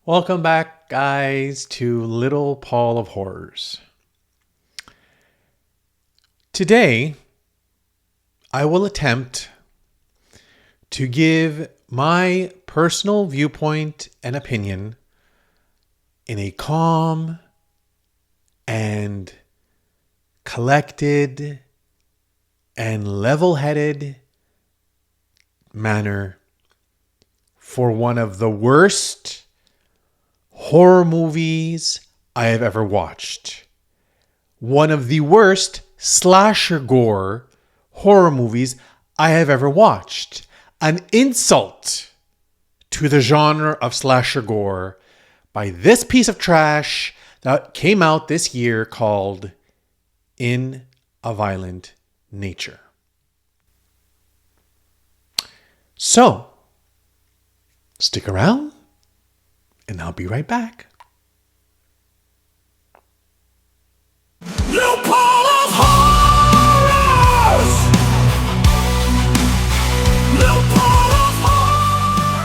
Welcome back, guys, to Little Paul of Horrors. Today, I will attempt to give my personal viewpoint and opinion in a calm and collected and level-headed manner for one of the worst horror movies I have ever watched. One of the worst slasher gore horror movies I have ever watched. An insult to the genre of slasher gore by this piece of trash that came out this year called In a Violent Nature. So, stick around and I'll be right back. Little Paul of Horrors! Little Paul of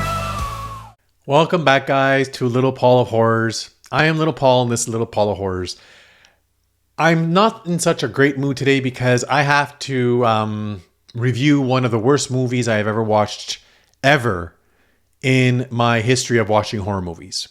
Horrors! Welcome back, guys, to Little Paul of Horrors. I am Little Paul, and this is Little Paul of Horrors. I'm not in such a great mood today because I have to review one of the worst movies I have ever watched ever in my history of watching horror movies.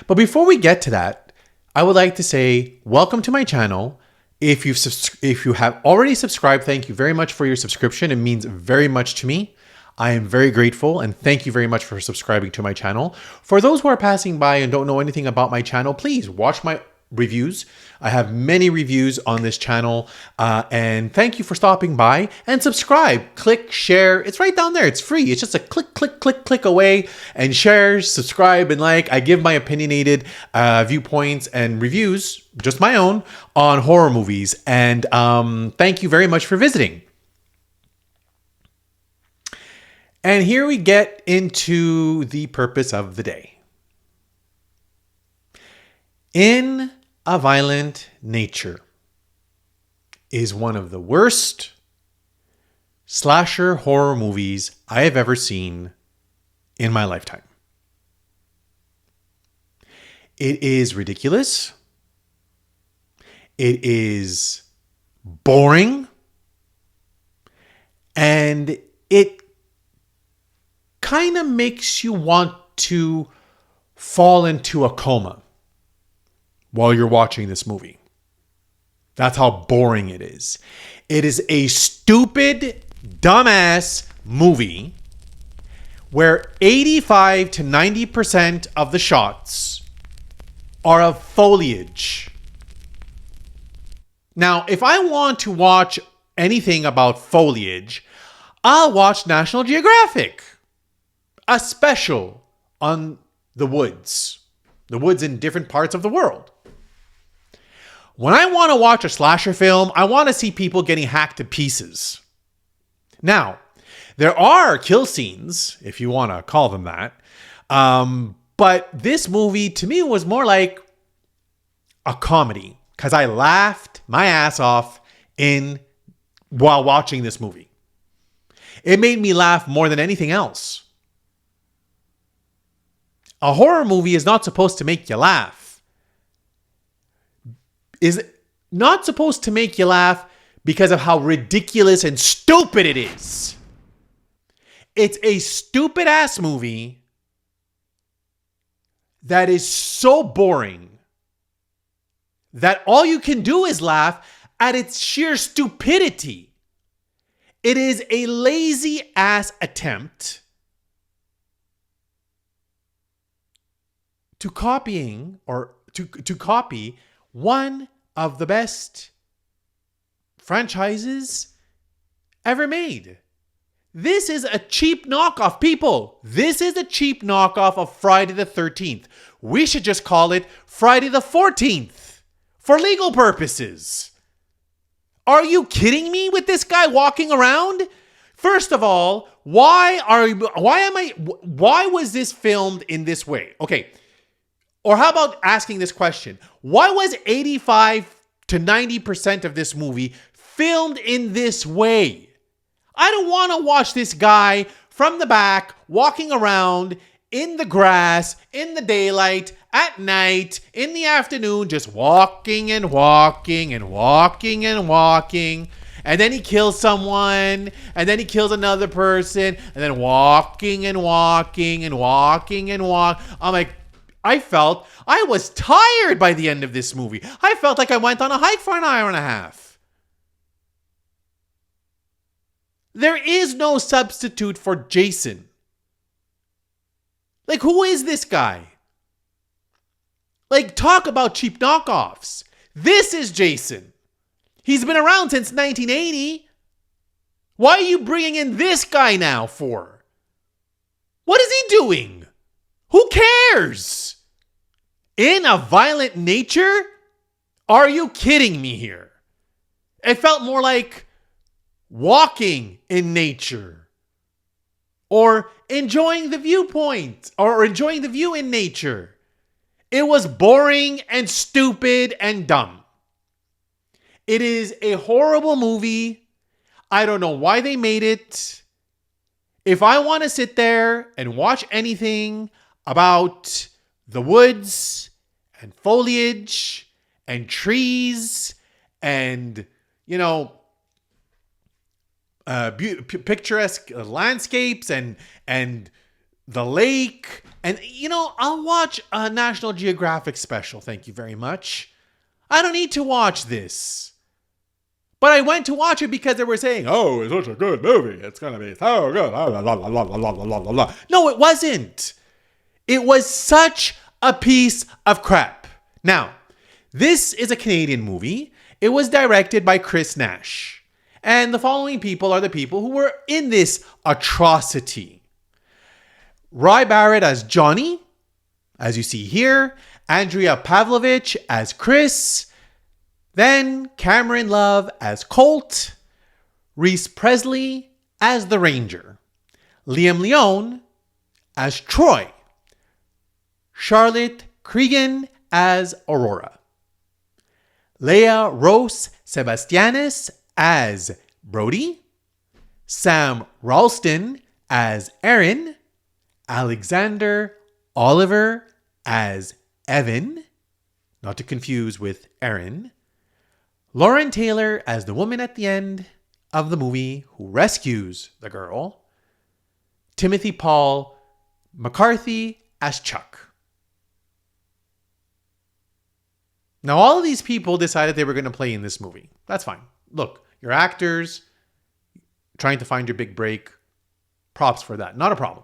But before we get to that, I would like to say welcome to my channel. If you have already subscribed, thank you very much for your subscription. It means very much to me. I am very grateful and thank you very much for subscribing to my channel. For those who are passing by and don't know anything about my channel, please watch my reviews. I have many reviews on this channel, and thank you for stopping by and subscribe. Click, share. It's right down there. It's free. It's just a click away, and share, subscribe, and like. I give my opinionated viewpoints and reviews, just my own, on horror movies. And thank you very much for visiting. And here we get into the purpose of the day. In a Violent Nature is one of the worst slasher horror movies I have ever seen in my lifetime. It is ridiculous. It is boring. And it kind of makes you want to fall into a coma while you're watching this movie. That's how boring it is. It is a stupid, dumbass movie where 85 to 90% of the shots are of foliage. Now, if I want to watch anything about foliage, I'll watch National Geographic. A special on the woods in different parts of the world. When I want to watch a slasher film, I want to see people getting hacked to pieces. Now, there are kill scenes, if you want to call them that. But this movie, to me, was more like a comedy because I laughed my ass off while watching this movie. It made me laugh more than anything else. A horror movie is not supposed to make you laugh. Is not supposed to make you laugh because of how ridiculous and stupid it is. It's a stupid ass movie that is so boring that all you can do is laugh at its sheer stupidity. It is a lazy ass attempt to copy one of the best franchises ever made. This is a cheap knockoff, people. This is a cheap knockoff of Friday the 13th. We should just call it Friday the 14th for legal purposes. Are you kidding me with this guy walking around? First of all, why was this filmed in this way? Okay. Or how about asking this question? Why was 85 to 90% of this movie filmed in this way? I don't want to watch this guy from the back walking around in the grass, in the daylight, at night, in the afternoon, just walking and walking and walking and walking. And then he kills someone, and then he kills another person, and then walking and walking and walking and walking. I'm like, I felt I was tired by the end of this movie. I felt like I went on a hike for an hour and a half. There is no substitute for Jason. Like, who is this guy? Like, talk about cheap knockoffs. This is Jason. He's been around since 1980. Why are you bringing in this guy now for? What is he doing? Who cares? In a violent nature? Are you kidding me here? It felt more like walking in nature. Or enjoying the viewpoint. Or enjoying the view in nature. It was boring and stupid and dumb. It is a horrible movie. I don't know why they made it. If I want to sit there and watch anything about the woods and foliage and trees and, you know, picturesque landscapes and the lake, and, you know, I'll watch a National Geographic special. Thank you very much. I don't need to watch this. But I went to watch it because they were saying, oh, it's such a good movie. It's going to be so good. No, it wasn't. It was such a piece of crap. Now, this is a Canadian movie. It was directed by Chris Nash. And the following people are the people who were in this atrocity. Roy Barrett as Johnny, as you see here. Andrea Pavlovich as Chris. Then Cameron Love as Colt. Reese Presley as the Ranger. Liam Leone as Troy. Charlotte Cregan as Aurora. Leah Rose Sebastianis as Brody. Sam Ralston as Aaron. Alexander Oliver as Evan, not to confuse with Aaron. Lauren Taylor as the woman at the end of the movie who rescues the girl. Timothy Paul McCarthy as Chuck. Now, all of these people decided they were going to play in this movie. That's fine. Look, you're actors trying to find your big break. Props for that. Not a problem.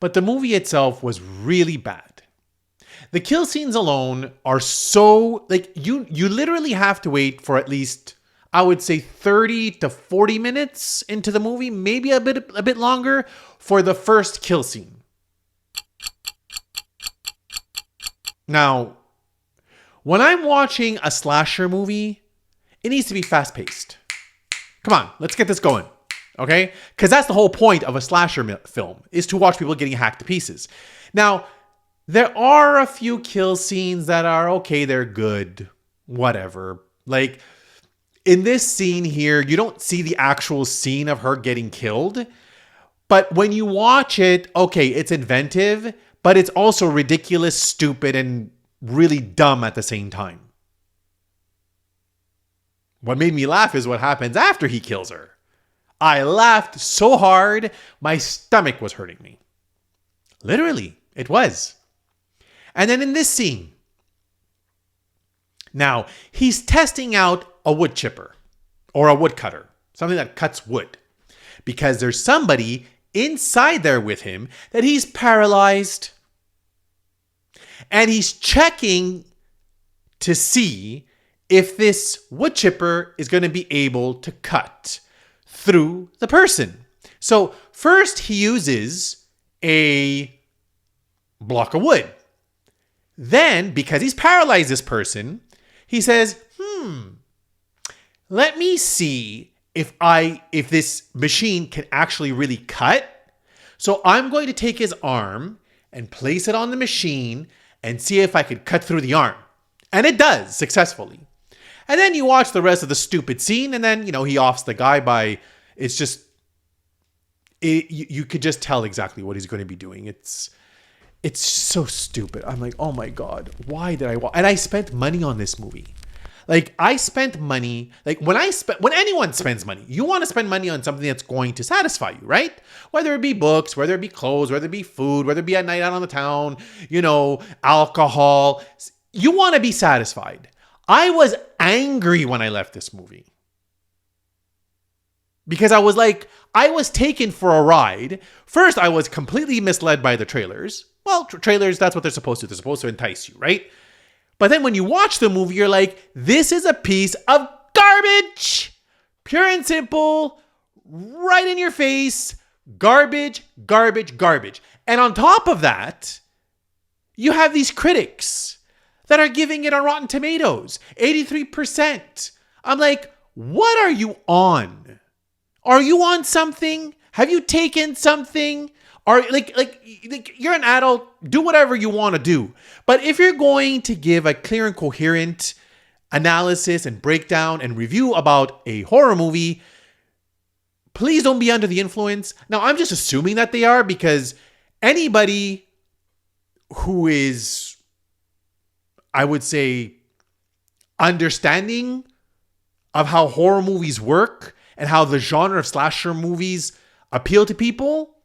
But the movie itself was really bad. The kill scenes alone are so, like, you literally have to wait for at least, I would say, 30 to 40 minutes into the movie, maybe a bit longer, for the first kill scene. Now, when I'm watching a slasher movie, it needs to be fast-paced. Come on, let's get this going. Okay? Because that's the whole point of a slasher film, is to watch people getting hacked to pieces. Now, there are a few kill scenes that are okay, they're good, whatever. Like, in this scene here, you don't see the actual scene of her getting killed. But when you watch it, okay, it's inventive, but it's also ridiculous, stupid, and really dumb at the same time. What made me laugh is what happens after he kills her. I laughed so hard, my stomach was hurting me. Literally, it was. And then in this scene, now he's testing out a wood chipper or a wood cutter, something that cuts wood, because there's somebody inside there with him that he's paralyzed. And he's checking to see if this wood chipper is going to be able to cut through the person. So first he uses a block of wood. Then, because he's paralyzed this person, he says, let me see if this machine can actually really cut. So I'm going to take his arm and place it on the machine and see if I could cut through the arm. And it does successfully. And then you watch the rest of the stupid scene, and then, he offs the guy by, it's you could just tell exactly what he's going to be doing. It's so stupid. I'm like, oh my God, why did I watch? And I spent money on this movie. Like, I spent money, like when anyone spends money, you want to spend money on something that's going to satisfy you, right? Whether it be books, whether it be clothes, whether it be food, whether it be a night out on the town, alcohol. You want to be satisfied. I was angry when I left this movie. Because I was taken for a ride. First, I was completely misled by the trailers. Well, trailers, that's what they're supposed to do. They're supposed to entice you, right? But then when you watch the movie, you're like, this is a piece of garbage. Pure and simple, right in your face. Garbage, garbage, garbage. And on top of that, you have these critics that are giving it on Rotten Tomatoes, 83%. I'm like, what are you on? Are you on something? Have you taken something? Or like you're an adult, do whatever you want to do. But if you're going to give a clear and coherent analysis and breakdown and review about a horror movie, please don't be under the influence. Now, I'm just assuming that they are, because anybody who is, I would say, understanding of how horror movies work and how the genre of slasher movies appeal to people,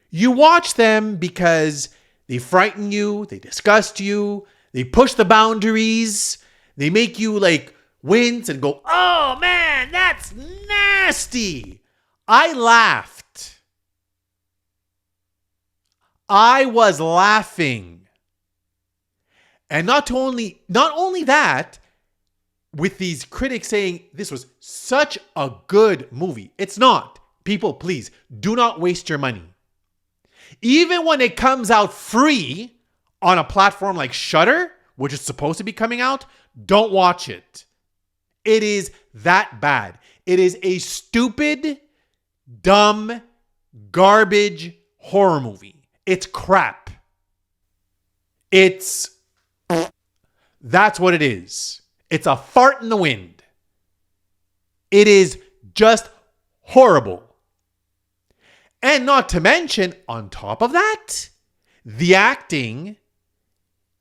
you watch them because they frighten you, they disgust you, they push the boundaries, they make you like wince and go, oh man, that's nasty. I laughed. I was laughing. And not only that, with these critics saying this was such a good movie. It's not. People, please, do not waste your money. Even when it comes out free on a platform like Shudder, which is supposed to be coming out, don't watch it. It is that bad. It is a stupid, dumb, garbage horror movie. It's crap. That's what it is. It's a fart in the wind. It is just horrible. And not to mention, on top of that, the acting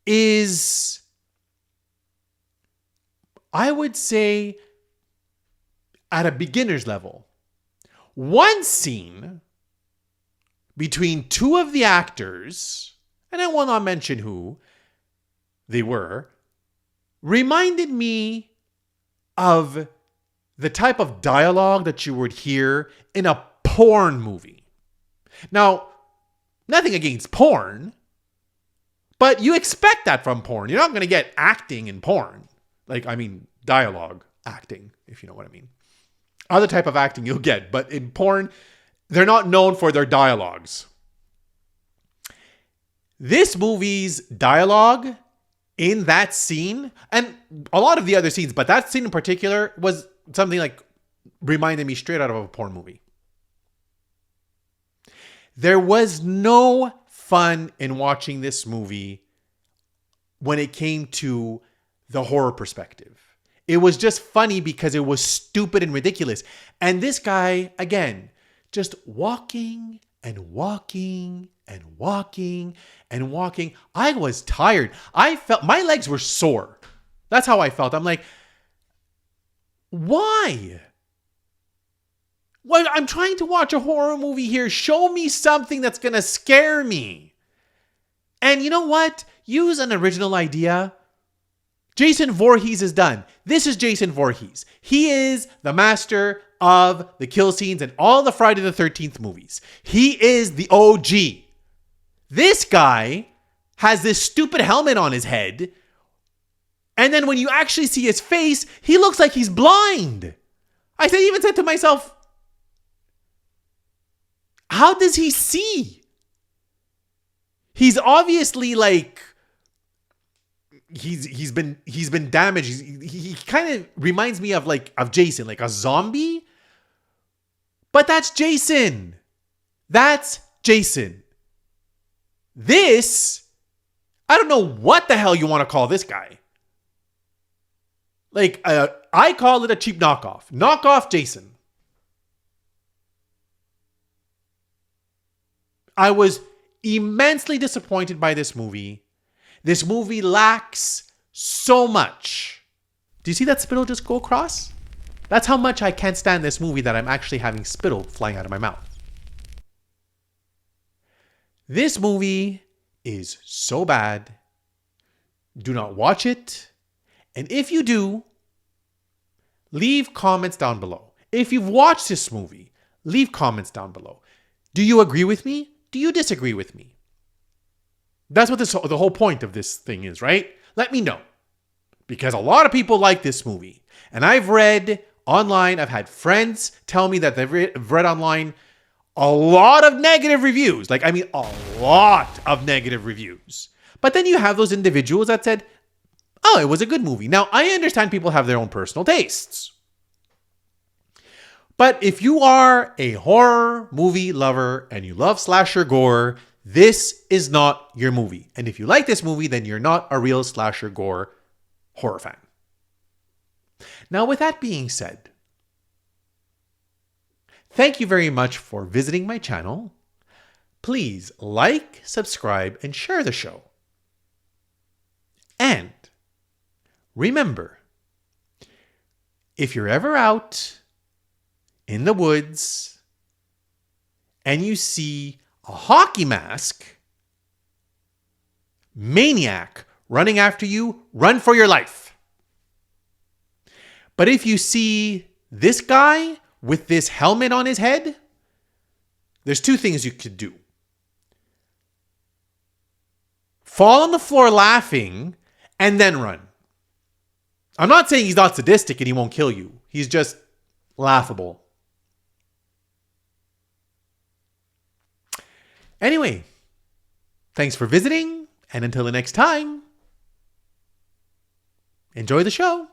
is, I would say, at a beginner's level. One scene between two of the actors, and I will not mention who they were, reminded me of the type of dialogue that you would hear in a porn movie. Now, nothing against porn, but you expect that from porn. You're not going to get acting in porn. Dialogue acting, if you know what I mean. Other type of acting you'll get, but in porn, they're not known for their dialogues. This movie's dialogue in that scene, and a lot of the other scenes, but that scene in particular was something like reminded me straight out of a porn movie. There was no fun in watching this movie when it came to the horror perspective. It was just funny because it was stupid and ridiculous. And this guy, again, just walking and walking and walking and walking. I was tired. I felt my legs were sore. That's how I felt. I'm like, why? Well, I'm trying to watch a horror movie here. Show me something that's going to scare me. And you know what? Use an original idea. Jason Voorhees is done. This is Jason Voorhees. He is the master of the kill scenes in all the Friday the 13th movies. He is the OG. This guy has this stupid helmet on his head. And then when you actually see his face, he looks like he's blind. I even said to myself, how does he see? He's obviously like, he's been damaged. He kind of reminds me of Jason, like a zombie. But that's Jason. That's Jason. This, I don't know what the hell you want to call this guy. I call it a cheap knockoff. Knockoff Jason. I was immensely disappointed by this movie. This movie lacks so much. Do you see that spittle just go across? That's how much I can't stand this movie that I'm actually having spittle flying out of my mouth. This movie is so bad. Do not watch it. And if you do, leave comments down below. If you've watched this movie, leave comments down below. Do you agree with me? Do you disagree with me? That's what the whole point of this thing is, right? Let me know. Because a lot of people like this movie. And I've read online, I've had friends tell me that they've read online a lot of negative reviews. Like, I mean, a lot of negative reviews. But then you have those individuals that said, oh, it was a good movie. Now, I understand people have their own personal tastes. But if you are a horror movie lover and you love slasher gore, this is not your movie. And if you like this movie, then you're not a real slasher gore horror fan. Now, with that being said, thank you very much for visiting my channel. Please like, subscribe, and share the show. And remember, if you're ever out in the woods and you see a hockey mask maniac running after you, run for your life. But if you see this guy with this helmet on his head, there's two things you could do. Fall on the floor laughing and then run. I'm not saying he's not sadistic and he won't kill you. He's just laughable. Anyway, thanks for visiting, and until the next time, enjoy the show.